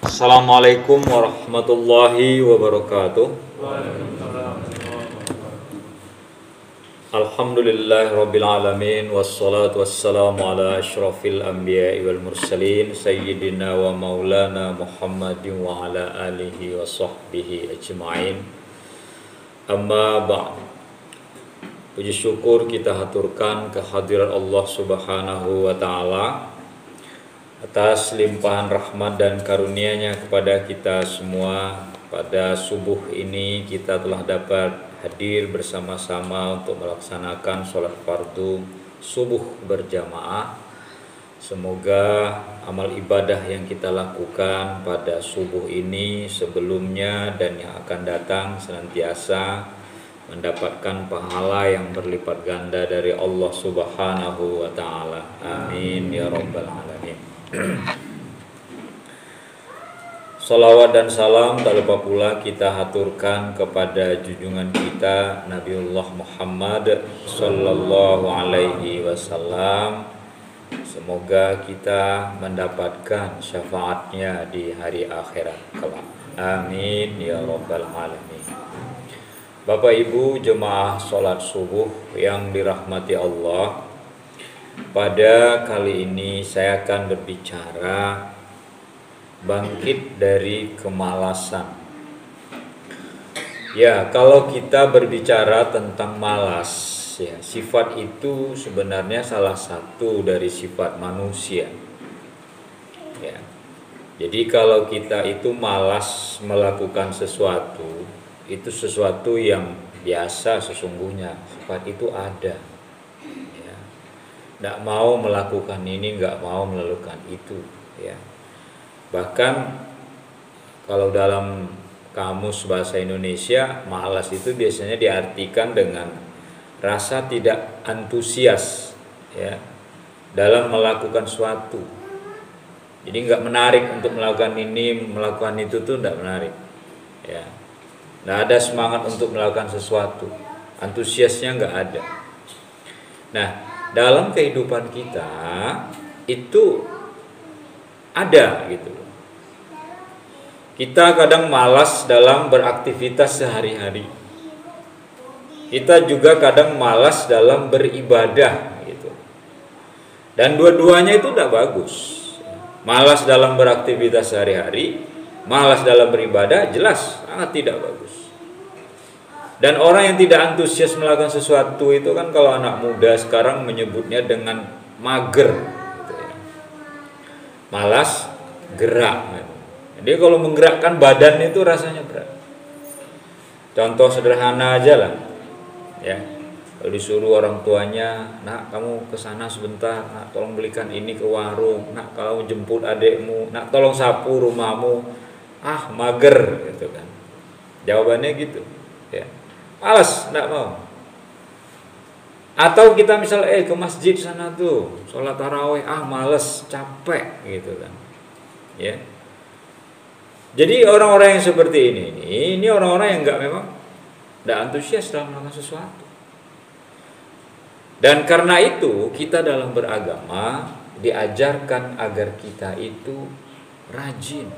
Assalamualaikum warahmatullahi wabarakatuh. Alhamdulillahirabbil alamin wassalatu wassalamu ala asyrafil anbiya'i wal mursalin sayyidina wa maulana Muhammadin wa ala alihi wa sahbihi ajma'in. Amma ba'd. Puji syukur kita haturkan kehadiran Allah Subhanahu wa taala atas limpahan rahmat dan karunia-Nya kepada kita semua. Pada subuh ini kita telah dapat hadir bersama-sama untuk melaksanakan sholat fardu subuh berjamaah. Semoga amal ibadah yang kita lakukan pada subuh ini sebelumnya dan yang akan datang senantiasa mendapatkan pahala yang berlipat ganda dari Allah Subhanahu wa taala. Amin ya rabbal alamin. Salawat dan salam tak lupa pula kita haturkan kepada junjungan kita Nabiullah Muhammad sallallahu alaihi wasallam. Semoga kita mendapatkan syafaatnya di hari akhirat kelak. Amin ya rabbal alamin. Bapak Ibu jemaah salat subuh yang dirahmati Allah, pada kali ini saya akan berbicara bangkit dari kemalasan. Ya, kalau kita berbicara tentang malas, ya, sifat itu sebenarnya salah satu dari sifat manusia. Ya. Jadi kalau kita itu malas melakukan sesuatu, itu sesuatu yang biasa sesungguhnya. Sifat itu ada. Nggak mau melakukan ini, nggak mau melakukan itu, ya. Bahkan kalau dalam kamus bahasa Indonesia, malas itu biasanya diartikan dengan rasa tidak antusias, ya, dalam melakukan suatu. Jadi nggak menarik untuk melakukan ini, melakukan itu tuh nggak menarik, ya. Nggak ada semangat untuk melakukan sesuatu, antusiasnya nggak ada. Nah, dalam kehidupan kita itu ada gitu. Kita kadang malas dalam beraktivitas sehari-hari. Kita juga kadang malas dalam beribadah gitu. Dan dua-duanya itu tidak bagus. Malas dalam beraktivitas sehari-hari, malas dalam beribadah jelas sangat tidak bagus. Dan orang yang tidak antusias melakukan sesuatu itu kan kalau anak muda sekarang menyebutnya dengan mager gitu ya. Malas gerak gitu. Jadi kalau menggerakkan badan itu rasanya berat. Contoh sederhana aja lah, ya. Kalau disuruh orang tuanya, nak kamu ke sana sebentar, nak tolong belikan ini ke warung, nak kalau jemput adekmu, nak tolong sapu rumahmu, ah mager gitu kan. Jawabannya gitu, ya. Malas, enggak mau. Atau kita misalnya ke masjid sana tuh, sholat tarawih, ah males, capek gitu kan. Ya. Jadi orang-orang yang seperti ini orang-orang yang memang enggak antusias dalam melakukan sesuatu. Dan karena itu kita dalam beragama diajarkan agar kita itu rajin.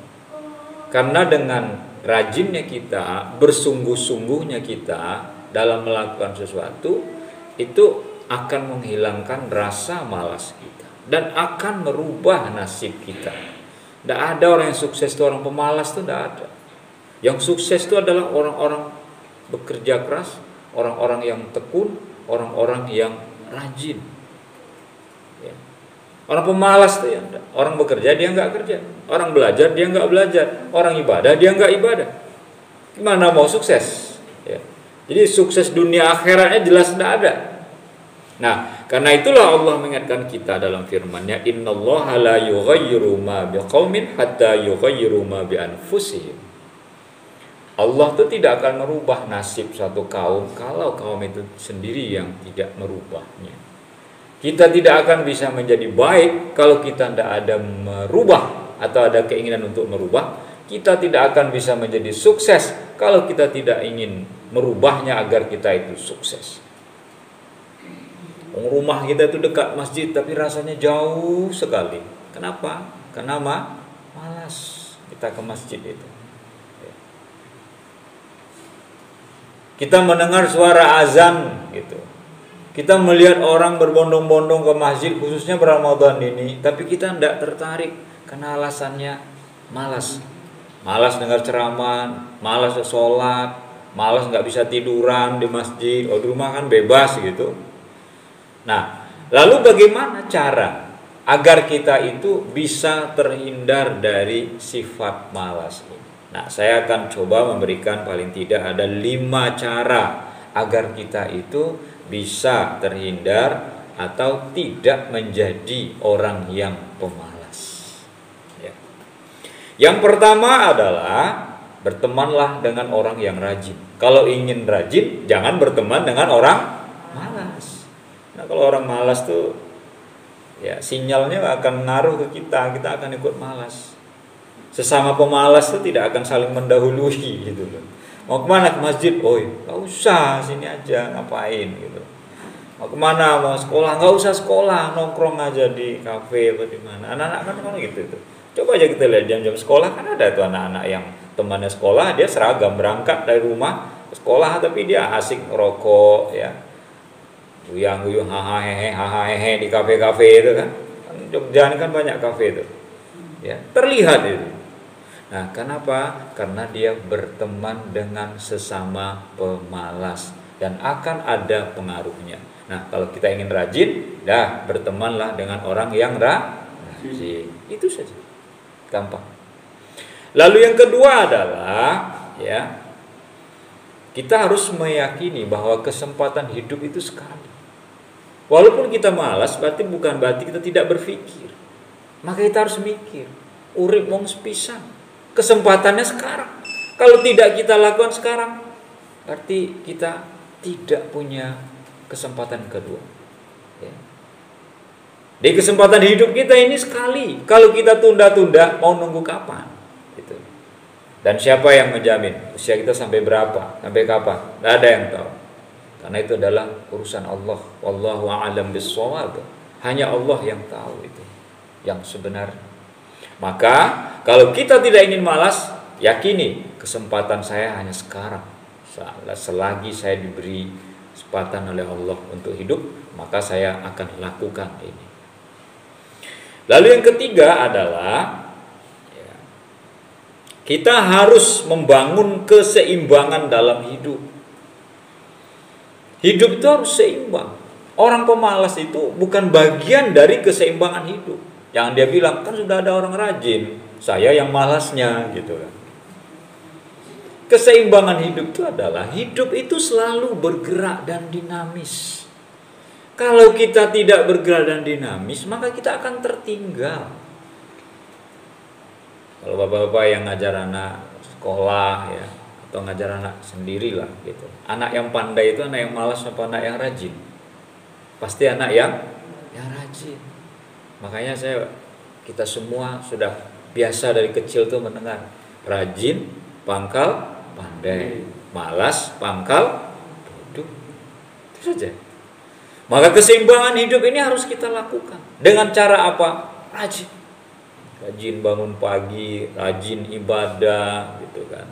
Karena dengan rajinnya kita, bersungguh-sungguhnya kita dalam melakukan sesuatu, itu akan menghilangkan rasa malas kita dan akan merubah nasib kita. Tidak ada orang yang sukses itu orang pemalas, itu tidak ada. Yang sukses itu adalah orang-orang bekerja keras, orang-orang yang tekun, orang-orang yang rajin. Ya. Orang pemalas itu ya, orang bekerja dia nggak kerja, orang belajar dia nggak belajar, orang ibadah dia nggak ibadah. Gimana mau sukses? Ya. Jadi sukses dunia akhiratnya jelas tidak ada. Nah, karena itulah Allah mengingatkan kita dalam firman-Nya, innallaha la yughayyiru ma biqaumin hatta yughayyiru ma bi anfusihim. Allah itu tidak akan merubah nasib suatu kaum kalau kaum itu sendiri yang tidak merubahnya. Kita tidak akan bisa menjadi baik kalau kita tidak ada merubah atau ada keinginan untuk merubah. Kita tidak akan bisa menjadi sukses kalau kita tidak ingin merubahnya agar kita itu sukses. Rumah kita itu dekat masjid tapi rasanya jauh sekali. Kenapa? Karena malas. kita ke masjid itu. Kita mendengar suara azan gitu. Kita melihat orang berbondong-bondong ke masjid khususnya Ramadan ini, tapi kita tidak tertarik karena alasannya malas. Malas dengar ceramah, malas sholat, malas nggak bisa tiduran di masjid. Oh, di rumah kan bebas gitu. Nah, lalu bagaimana cara agar kita itu bisa terhindar dari sifat malas ini? Nah, saya akan coba memberikan paling tidak ada 5 cara agar kita itu bisa terhindar atau tidak menjadi orang yang pemalas. Ya. Yang pertama adalah bertemanlah dengan orang yang rajin. Kalau ingin rajin, jangan berteman dengan orang malas. Nah, kalau orang malas tuh ya sinyalnya akan ngaruh ke kita akan ikut malas. Sesama pemalas itu tidak akan saling mendahului gitu loh. Mau kemana? Ke masjid? Oh, nggak usah, sini aja, ngapain gitu. Mau kemana? Mau sekolah? Nggak usah sekolah, nongkrong aja di kafe atau di mana. Anak-anak kan gitu tuh. Coba aja kita lihat jam-jam sekolah, kan ada tuh anak-anak yang temannya sekolah, dia seragam berangkat dari rumah ke sekolah, tapi dia asik rokok ya, guyang-guyung hahaha di kafe-kafe itu kan. Jogja kan banyak kafe itu. Ya, terlihat itu. Nah, kenapa? Karena dia berteman dengan sesama pemalas dan akan ada pengaruhnya. Nah, kalau kita ingin rajin, bertemanlah dengan orang yang rajin. Itu saja. Gampang. Lalu yang kedua adalah ya, kita harus meyakini bahwa kesempatan hidup itu sekali. Walaupun kita malas, bukan berarti kita tidak berpikir. Maka kita harus mikir, urip mong sepisan. Kesempatannya sekarang. Kalau tidak kita lakukan sekarang, berarti kita tidak punya kesempatan kedua. Ya. Di kesempatan hidup kita ini sekali. Kalau kita tunda-tunda, mau nunggu kapan? Gitu. Dan siapa yang menjamin usia kita sampai berapa, sampai kapan? Tidak ada yang tahu. Karena itu adalah urusan Allah. Wallahu a'lam bishawab. Hanya Allah yang tahu itu, yang sebenarnya. Maka kalau kita tidak ingin malas, yakini kesempatan saya hanya sekarang. Selagi saya diberi kesempatan oleh Allah untuk hidup, maka saya akan lakukan ini. Lalu yang ketiga adalah ya, kita harus membangun keseimbangan dalam hidup. Hidup itu harus seimbang. Orang pemalas itu bukan bagian dari keseimbangan hidup. Yang dia bilang, kan sudah ada orang rajin, saya yang malasnya gitu kan. Keseimbangan hidup itu adalah hidup itu selalu bergerak dan dinamis. Kalau kita tidak bergerak dan dinamis, maka kita akan tertinggal. Kalau bapak-bapak yang ngajar anak sekolah ya, atau ngajar anak sendirilah gitu. Anak yang pandai itu anak yang malas apa anak yang rajin? Pasti anak yang rajin. Makanya kita semua sudah biasa dari kecil tuh mendengar rajin pangkal pandai, malas pangkal bodoh. Itu saja. Maka keseimbangan hidup ini harus kita lakukan. Dengan cara apa? Rajin. Rajin bangun pagi, rajin ibadah gitu kan.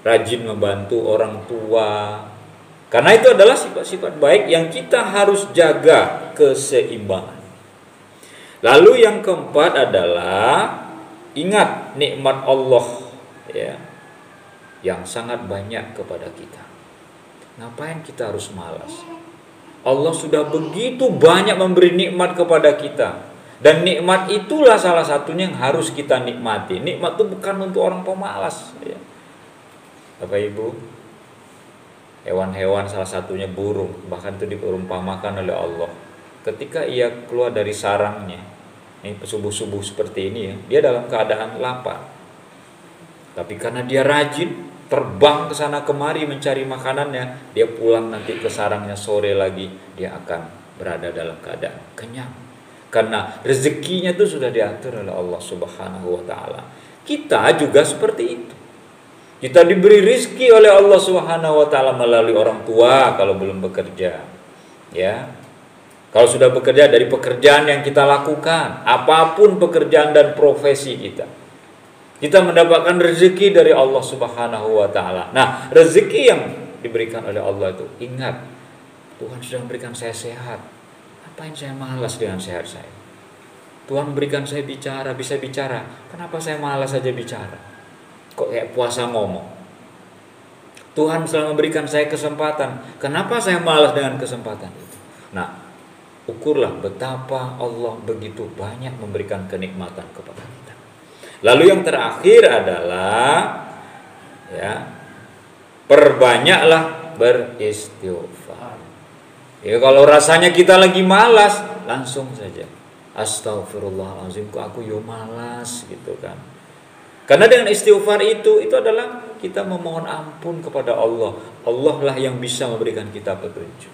Rajin membantu orang tua. Karena itu adalah sifat-sifat baik yang kita harus jaga keseimbangan. Lalu yang keempat adalah ingat nikmat Allah ya, yang sangat banyak kepada kita. Ngapain kita harus malas? Allah sudah begitu banyak memberi nikmat kepada kita. Dan nikmat itulah salah satunya yang harus kita nikmati. Nikmat itu bukan untuk orang pemalas ya. Bapak Ibu, hewan-hewan salah satunya burung, bahkan itu diperumpamakan oleh Allah. Ketika ia keluar dari sarangnya, ini subuh-subuh seperti ini ya, dia dalam keadaan lapar. Tapi karena dia rajin, terbang ke sana kemari mencari makanannya, dia pulang nanti ke sarangnya sore lagi, dia akan berada dalam keadaan kenyang. Karena rezekinya itu sudah diatur oleh Allah Subhanahu wa taala. Kita juga seperti itu. Kita diberi rezeki oleh Allah Subhanahu wa taala melalui orang tua kalau belum bekerja. Ya. Kalau sudah bekerja, dari pekerjaan yang kita lakukan, apapun pekerjaan dan profesi kita. Kita mendapatkan rezeki dari Allah Subhanahu wa taala. Nah, rezeki yang diberikan oleh Allah itu, ingat, Tuhan sudah memberikan saya sehat. Ngapain saya malas dengan sehat saya? Tuhan memberikan saya bicara, bisa bicara. Kenapa saya malas saja bicara? Kok kayak puasa ngomong? Tuhan telah memberikan saya kesempatan. Kenapa saya malas dengan kesempatan itu? Nah, ukurlah betapa Allah begitu banyak memberikan kenikmatan kepada kita. Lalu yang terakhir adalah perbanyaklah beristighfar. Ya, kalau rasanya kita lagi malas, langsung saja astagfirullahaladzim, kok aku yo malas gitu kan. Karena dengan istighfar itu adalah kita memohon ampun kepada Allah. Allah lah yang bisa memberikan kita petunjuk.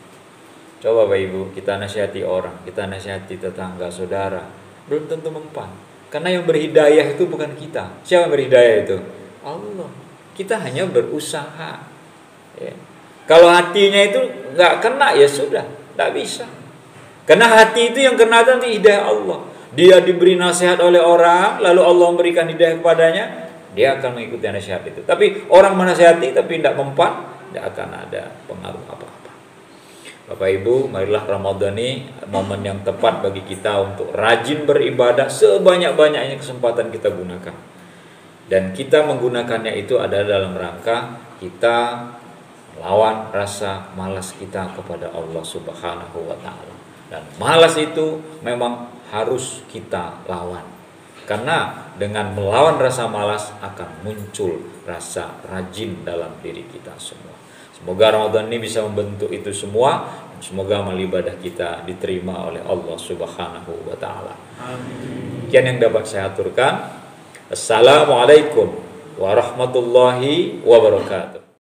Coba Bapak Ibu, kita nasihati orang, kita nasihati tetangga, saudara, belum tentu mempan. Karena yang berhidayah itu bukan kita. Siapa yang berhidayah itu? Allah. Kita hanya berusaha. Ya. Kalau hatinya itu nggak kena, ya sudah, nggak bisa. Karena hati itu yang kena nanti hidayah Allah. Dia diberi nasihat oleh orang, lalu Allah memberikan hidayah kepadanya, dia akan mengikuti nasihat itu. Tapi orang menasihati tapi tidak mempan, tidak akan ada pengaruh apa-apa. Bapak Ibu, marilah Ramadan ini momen yang tepat bagi kita untuk rajin beribadah, sebanyak-banyaknya kesempatan kita gunakan. Dan kita menggunakannya itu adalah dalam rangka kita lawan rasa malas kita kepada Allah Subhanahu wa taala. Dan malas itu memang harus kita lawan. Karena dengan melawan rasa malas akan muncul rasa rajin dalam diri kita semua. Semoga Ramadan ini bisa membentuk itu semua, dan semoga amal ibadah kita diterima oleh Allah Subhanahu wa taala. Amin. Sekian yang dapat saya aturkan. Assalamualaikum warahmatullahi wabarakatuh.